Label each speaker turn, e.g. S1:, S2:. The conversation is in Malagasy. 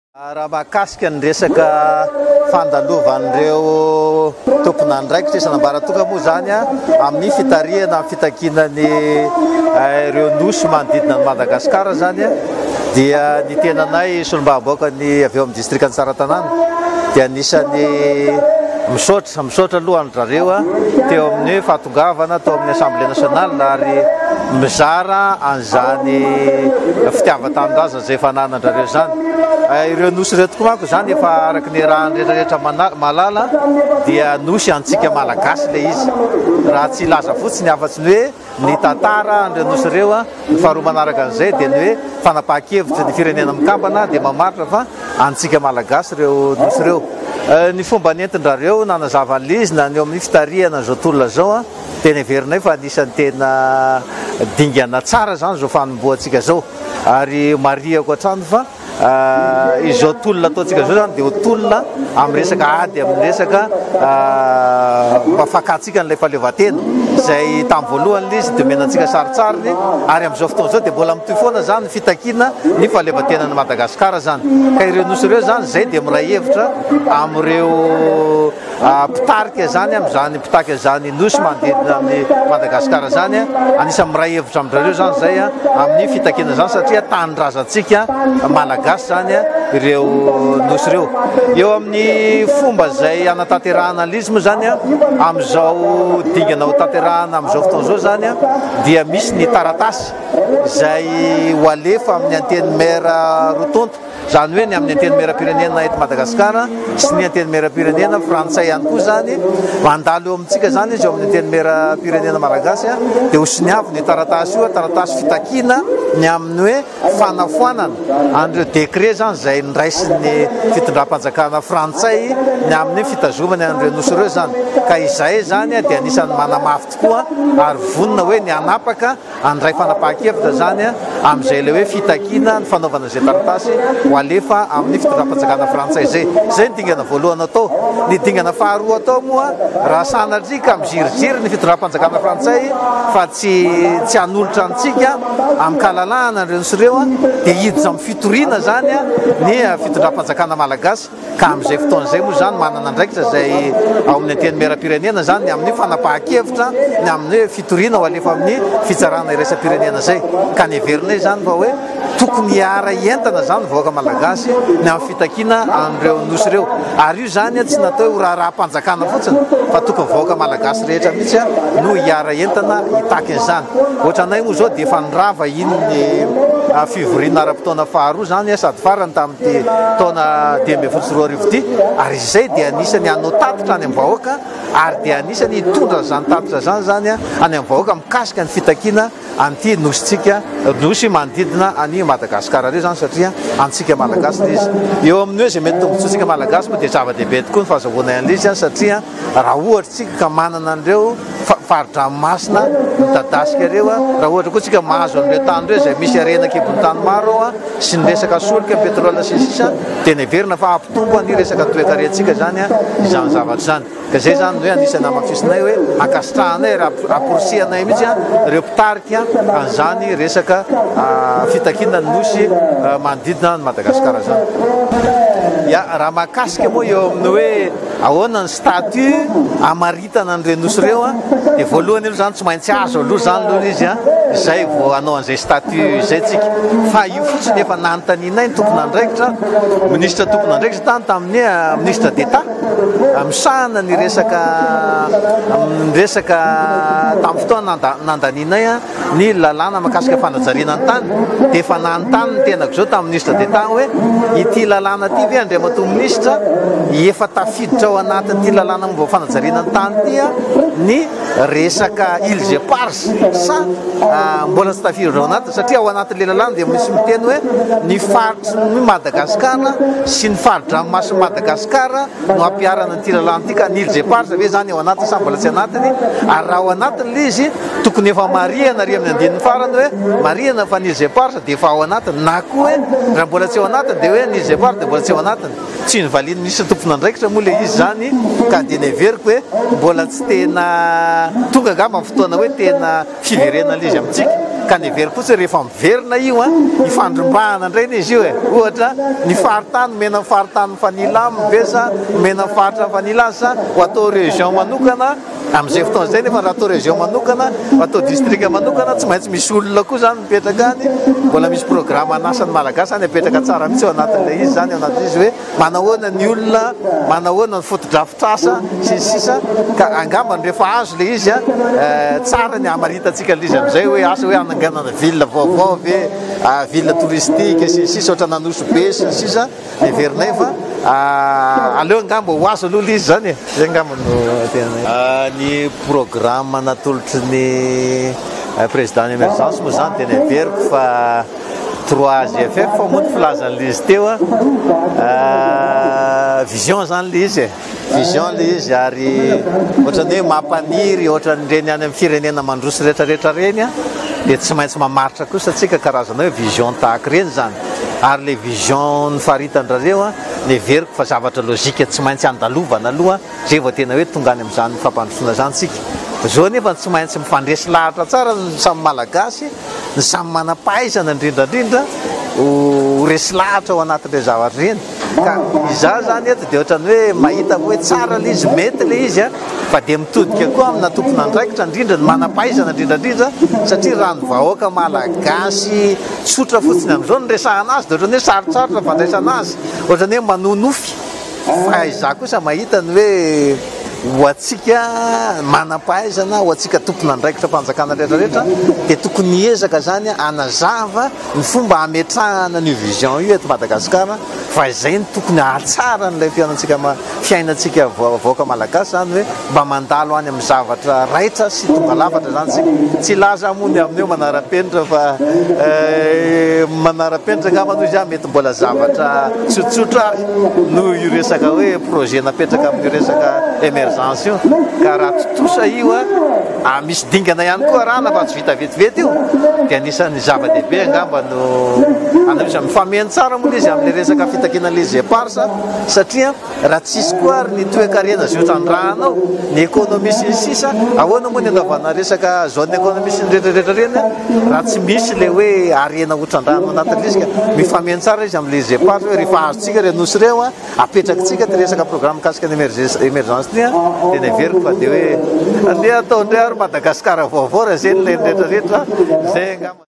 S1: Raha mahakasika ny resaka fandalovan'ireo tompon'andraikitra isan'ambaratoka moa zany amin'ny fitarihana fitakinany ireo nosy manodidina ny Madagasikara zany dia ny tenanay solombavam-bahoaka ny avy eo amin'ny distrikany Tsaratanàna dia anisany misaotra alohan'ny zareo teo amin'ny fahatongavana tao amin'ny Assemblée nationale ary mizara an'izany fitiavan-tanindrazana izay efa nanandrareo zany. Ireo nosy ireo tokoa manko zany efa araky ny raha rehetrarehetra malala dia nosy antsika malagasy le izy, raha tsy laza fotsiny afa-tsy ny hoe ny tantara an'ireo nosy ireo. Ny faharoa manaraka an'izay dia ny hoe fanapahan-kevitra ny firenena mikambana dia mamaritra fa antsika malagasy ireo nosy ireo. Ny fomba nentin-drareo nanazava an'izy na ny eo amin'ny fitarihana zao tolona zao tena heverinay fa anisan'ny tena dingana tsara zany zao fanombohantsika zao ary mariako hatrany fa izao tolona ataontsika zao zany dia ho tolona amin'ny resaka ady amin'ny resaka mafakatsika n'ilay fahaleovan-tena izay tamin'ny voalohany izy dia menantsika saritsariny ary amin'izao fotoana zao dia mbola mitohy foana zany ny fitakina ny fahaleovan-tena ny Madagasikara zany ka ireo nosy ireo zany zay dia miray hevitra amin'ireo mpitarika zany amin'izany mpitaka zany nosy manodidina amin'ny Madagasikara zany anisany miray hevitra amin'ireo zany zay amin'ny fitakina zany satria tanindrazantsika malagasy zany ireo nosy ireo. Eo amin'ny fomba zay anatanterahana an'izy moa zany amin'izao dingana ho tanterahana amin'izao fotoana zao zany dia misy ny taratasy izay ho alefa amin'ny anteny mera rotonto, zany hoe ny amin'ny anteny mera-pirenena eto Madagasikara sy ny anteny mera-pirenena frantsay ihany koa zany mandalo eo amintsika zany izy eo amin'ny anteny mera-pirenena malagasy dia ho siniavo ny taratasy io, taratasy fitakina ny amin'ny hoe fanafoanana an'ireo décret zany zay niraisin'ny fitondram-panjakana frantsay ny amin'ny fitazomany an'ireo nosy ireo zany ka izay zany dia anisany manamafy tokoa ary vonona hoe ny anapaka andray fanapahan-kevitra zany amin'izay le hoe fitakina ny fanaovana izay taratasy ho alefa amin'ny fitondram-panjakana frantsay zay ny dingana voalohany atao. Ny dingana faharoa atao moa raha sanatria ka miziriziry ny fitondram-panjakana frantsay fa tsy hanolotra antsika amin'ny kahalalahana an'ireo nosy ireo dia hiditra amin'ny fitoriana zany ny fitondram-panjakana malagasy ka amin'izay fotoana izay moa zany manana andraikitra zay ao amin'ny anteny mera-pirenena zany ny amin'ny fanapahan-kevitra ny amin'ny fitoriana ho alefa amin'ny fitsarana iraisam-pirenena zay ka ny heverinay zany fa hoe tokony hiara entana zany vahoaka malagasy ny amin'ny fitakina an'ireo nosy ireo ary io zany tsy natao ho raha-panjakana fotsiny fa tokony vahoaka malagasy rehetra mihitsy no hiara entana hitaky an'izany. Ohatranay moa zao dia efa nirava iny ny fivoriana ara-potoana faharoa zany sady farany tamin'ity taona 2024 ity ary izay dia anisany hanao tatitra any amin'ny vahoaka ary dia anisany hitondra zany tatitra zany any amin'ny vahoaka mikasika ny fitakina an'ity nositsika nosy manodidina any Madagasikara reo zany satria antsika malagasy izy. Eo amin'ny hoe zay mety tombontsoantsika malagasy moa dia zava-dehibe tokoa ny fahazahoana an'izy satria raha ohatra tsika ka manana an'ireo faridranomasina midadasika ireo raha ohatra koa tsika mahazo an'ireo tany ireo izay misy arenakibon'ny tany maro sy ny resaka solika petrôla sy ny sisa dia ny heverina fa ampitombo ny resaka toe-karentsika zany izany zavatra zany ka zay zany hoe anisany amafisinay hoe ankasitrahanay raporosihanay mihitsy ireo mpitarika an'izany resaka fitakina ny nosy manodidina ny Madagasikara zany. Raha mahakasika moa eo amin'ny hoe ahoana ny statut amaritana an'ireo nosy ireo dia voalohany aloha zany tsy maintsy azo aloha zany aloha izy izay vao hanao an'izay statut izay tsika fa io fotsiny efa nanontanianay ny tompon'andraikitra ministra tompon'andraikitra tany tamin'ny ministre d'État misahana ny resaka tamin'ny fotoana nandaninay ny lalàna mahakasika fanajariana ny tany dia efa nanontany ny tenako zao tamin'ny ministre d'État hoe ity lalàna ity ve andriamatoa ministra efa tafiditra ao anatin'ity lalàna momba fanajariana ny tany ity ny resaka îles éparses sa mbola tsy tafiditra ao anatiny satria ao anatin'ilay lalàna dia misy miteny hoe ny faritry ny Madagasikara sy ny faridranomasiny Madagasikara no ampiarana an'ity lalàna ity ka ny îles éparses ve zany ao anatiny sa mbola tsy anatiny ary raha ao anatiny le izy tokony efa marihana ary amin'ny andininy farany hoe marihana fa ny îles éparses dia efa ao anatiny na koa hoe raha mbola tsy ao anatiny dia hoe ny îles éparses dia mbola tsy ao anatiny tsy nyvaliany misy tompon'andraikitra moa le izy zany ka dia ny heveriko hoe mbola tsy tena tonga angamba amin'ny fotoana hoe tena fiverenana izy amintsika ka ny very kotsy rehefa miverina io ifandrombahana ndrainy izy io ohatra ny faritany mena faritany fanila mibesa mena faritra fanilasa ho atao région manokana amin'izay fotoana zay nefa raha atao région manokana atao district manokana tsy maintsy misy olona koa zany mipetraka any mbola misy programme anasany malagasy any apetraka tsara mihitsy eo anatin'ilay izy zany anatin'izy hoe manahoana ny olona manahoana ny fotodrafitrasa sisa ka angambany rehefa azo le izy tsara ny amaritantsika lizy am'izay hoe asa hoe ananganana ville vaovao ve ville touristique sisa ohatra nanoso be sisa le verinay fa aleo angamba ho azo aloha lizy zany zay angamba no tena ny programme natolotry ny président d'émergence moa zany tena veriko fa 3GFF fa moa ny filazan'izy teo vision zany le izy vision le izy ary ohatrany hoe mampaniry ohatran'ireny any amin'ny firenena mandroso rehetrarehetra reny dia tsy maintsy mamaritra kosa atsika karazana hoe vision tahaka reny zany ary le vision ny faharitan'rareo ny veriko fa zavatra logika tsy maintsy andalovana aloha zay vao tena hoe tonga any amin'izany fampandrosoana zany tsika zao nefa tsy maintsy mifandresy lahatra tsara ny samy malagasy ny samy manampahaizana indrindrandrindra ho resy lahatra ao anatin'ilay zavatra reny ka iza zany eto dia ohatrany hoe mahita hoe tsara le izy mety le izy fa dia mitodika koa amina tompona andraikitra indrindra ny manampahaizana indrindrandrindra satria raha ny vahoaka malagasy tsotra fotsiny amin'izao ny resahana azy dia ohatrany hoe sarotsarotra fandraisana azy ohatrany hoe manonofy fa iza kosa mahita ny hoe ho atsika manampahaizana ho atsika tompona andraikitra fanjakana rehetrarehetra dia tokony hiezaka zany anazava ny fomba hametrahana ny vision io eto Madagasikara fa izay ny tokony hatsara n'ilay fiainantsika vahoaka malagasy zany hoe mba mandalo any amin'ny zavatra raitra sy tonga lafatra zany tsika tsy laza amony amin'eo manara-penitra fa manara-penitra angamba noho izy mety mbola zavatra tsotsotra ary no io resaka hoe projet napetraka amin'io resaka émergence io ka raha totosa io misy dingana ihany koa rahana fa tsy vita vetivety io dia anisan'ny zava-dehibe angamba no anamisy mifameno tsara moa izy amin'le resaka fitakiana les éparses satria raha tsisy koa ary ny toe-karena zotran-drahanao ny économie sy ny sisa ahoana moa ny anaovana resaka zone économie sy ny rehetrarehetra reny raha tsy misy le hoe arena otran-drano anatin'izika mifameno tsara izy amin'le les éparses hoe rehefa azotsika renosy reo apetrakytsika ty resaka programme kasika ny émergence ny tena veriko fa dia hoe andeha atao ndray ary Madagasikara vaovao raha zay ny rehetrarehetra zay angamba